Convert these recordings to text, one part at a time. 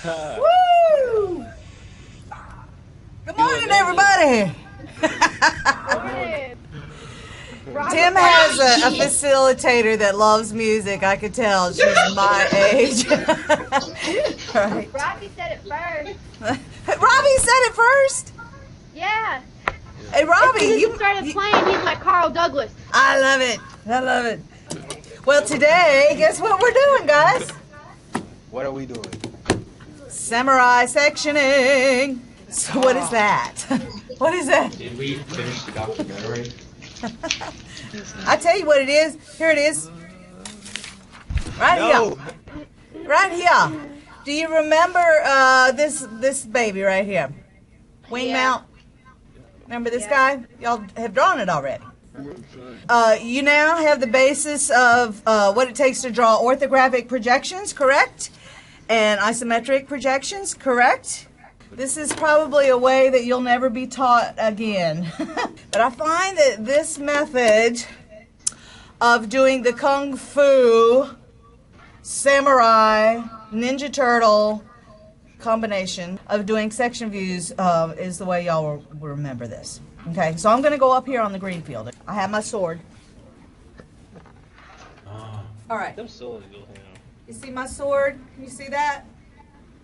Woo! Good morning, everybody. Tim has a facilitator that loves music. I could tell she's my age. Right. Robbie said it first. Robbie said it first. Yeah. Hey, Robbie, you started playing. He's like Carl Douglas. I love it. I love it. Well, today, guess what we're doing, guys? What are we doing? Samurai sectioning. So what is that? What is that? Did we finish the documentary? I tell you what it is. Here it is. Right here. Right here. Do you remember this baby right here? Wing mount. Remember this guy? Y'all have drawn it already. You now have the basis of what it takes to draw orthographic projections, correct? And isometric projections, correct? This is probably a way that you'll never be taught again. But I find that this method of doing the Kung Fu, Samurai, Ninja Turtle combination of doing section views is the way y'all will remember this. Okay, so I'm going to go up here on the green field. I have my sword. All right. Them swords go down. You see my sword? Can you see that?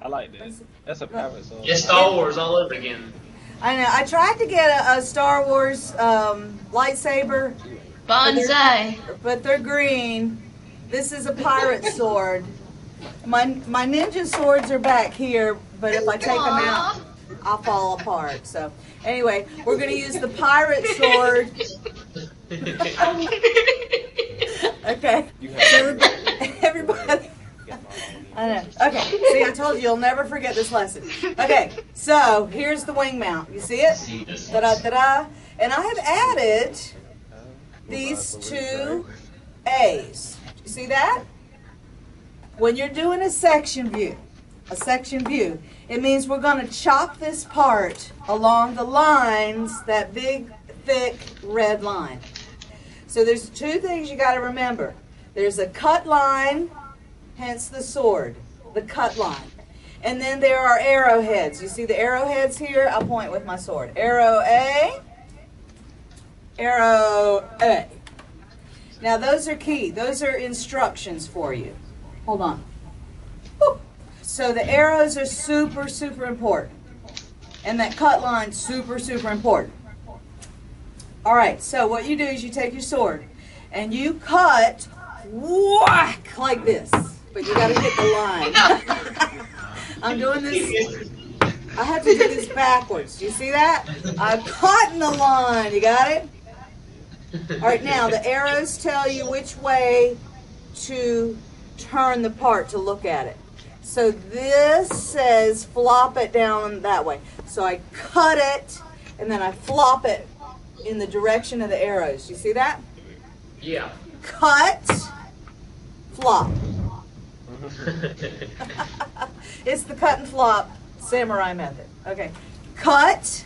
I like that. That's a private sword. It's Star Wars all over again. I know. I tried to get a Star Wars lightsaber. Bonsai. But they're green. This is a pirate sword. My ninja swords are back here, but if I take them out, I'll fall apart. So anyway, we're going to use the pirate sword. Okay. Everybody. I know. Okay. See, I told you you'll never forget this lesson. Okay. So here's the wing mount. You see it? Ta-da, ta-da. And I have added these two A's. You see that? When you're doing a section view, it means we're going to chop this part along the lines, that big, thick red line. So there's two things you got to remember. There's a cut line, hence the sword, the cut line. And then there are arrowheads. You see the arrowheads here? I'll point with my sword. Arrow A, arrow A. Now those are key. Those are instructions for you. Hold on. Woo. So the arrows are super, super important. And that cut line, super, super important. All right, so what you do is you take your sword and you cut, whack, like this. But you got to hit the line. I'm doing this. I have to do this backwards. Do you see that? I'm cutting the line. You got it? All right, now the arrows tell you which way to turn the part to look at it. So this says flop it down that way. So I cut it and then I flop it in the direction of the arrows. You see that? Yeah. Cut, flop. It's the cut and flop samurai method. Okay. Cut,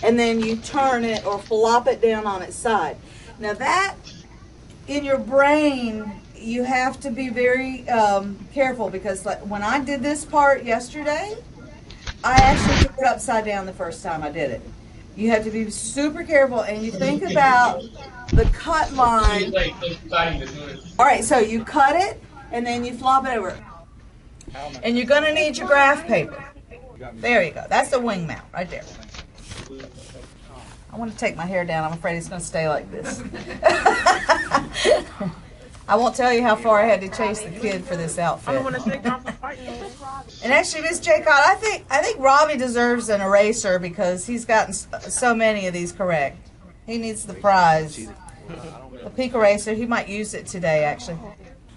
and then you turn it or flop it down on its side. Now that, in your brain, you have to be very careful, because like when I did this part yesterday, I actually took it upside down the first time I did it. You have to be super careful, and you think about the cut line. All right, so you cut it, and then you flop it over. And you're going to need your graph paper. There you go. That's the wing mount right there. I want to take my hair down. I'm afraid it's going to stay like this. I won't tell you how far I had to chase the kid for this outfit. And actually, Miss J. Cott, I think Robbie deserves an eraser because he's gotten so many of these correct. He needs the prize. A peak eraser. He might use it today, actually.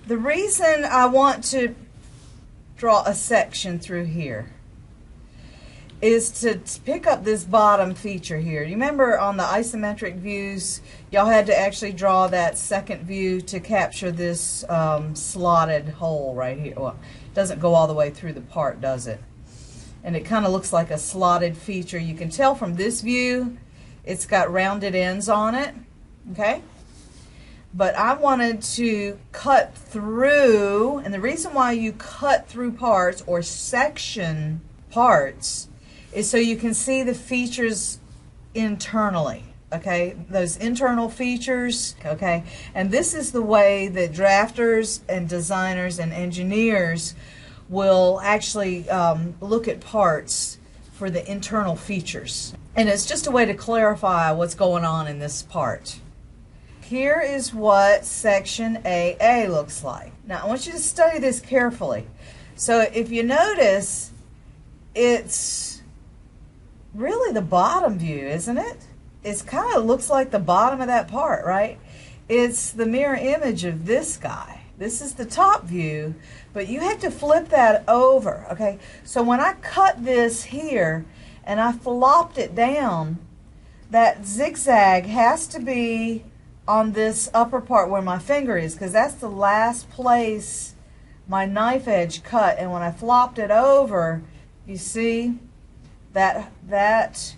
The reason I want to draw a section through here is to pick up this bottom feature here. You remember on the isometric views, y'all had to actually draw that second view to capture this slotted hole right here. Well, it doesn't go all the way through the part, does it? And it kind of looks like a slotted feature. You can tell from this view, it's got rounded ends on it, okay? but I wanted to cut through, and the reason why you cut through parts or section parts is so you can see the features internally, okay? Those internal features, okay? And this is the way that drafters and designers and engineers will actually look at parts for the internal features. And it's just a way to clarify what's going on in this part. Here is what section AA looks like. Now I want you to study this carefully. So if you notice, it's really the bottom view, isn't it? It kind of looks like the bottom of that part, right? It's the mirror image of this guy. This is the top view, but you have to flip that over, okay? So when I cut this here and I flopped it down, that zigzag has to be on this upper part where my finger is, because that's the last place my knife edge cut. And when I flopped it over, you see that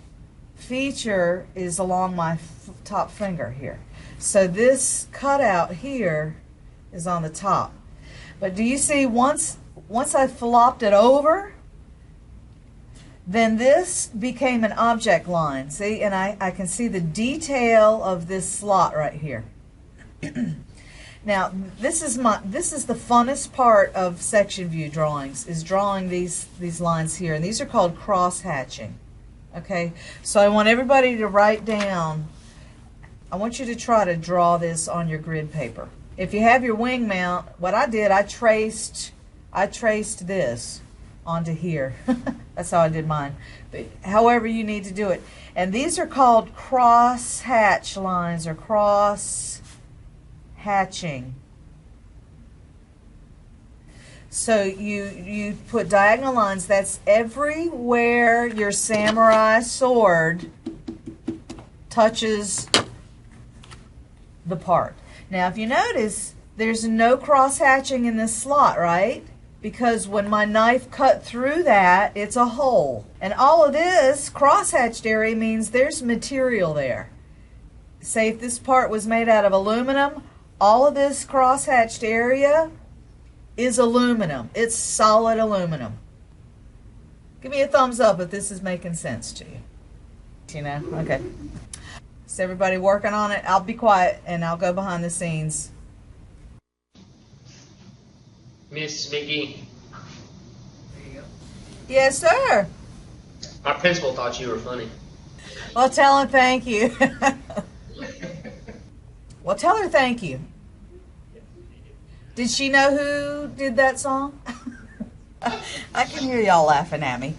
feature is along my top finger here. So this cutout here is on the top. But do you see, once I flopped it over, then this became an object line. See, and I can see the detail of this slot right here. Now, this is the funnest part of section view drawings, is drawing these lines here, and these are called cross hatching. Okay, so I want everybody to write down. I want you to try to draw this on your grid paper. If you have your wing mount, what I did, I traced this onto here. That's how I did mine. But however you need to do it. And these are called cross hatch lines, or cross hatching. So you put diagonal lines. That's everywhere your samurai sword touches the part. Now if you notice, there's no cross hatching in this slot, right? Because when my knife cut through that, it's a hole. And all of this cross-hatched area means there's material there. Say if this part was made out of aluminum, all of this cross-hatched area is aluminum. It's solid aluminum. Give me a thumbs up if this is making sense to you. You know? Okay. Is everybody working on it? I'll be quiet and I'll go behind the scenes. Miss Mickey, Yes, sir. my principal thought you were funny. Well, tell her thank you. Well, tell her thank you. Did she know who did that song? I can hear y'all laughing at me.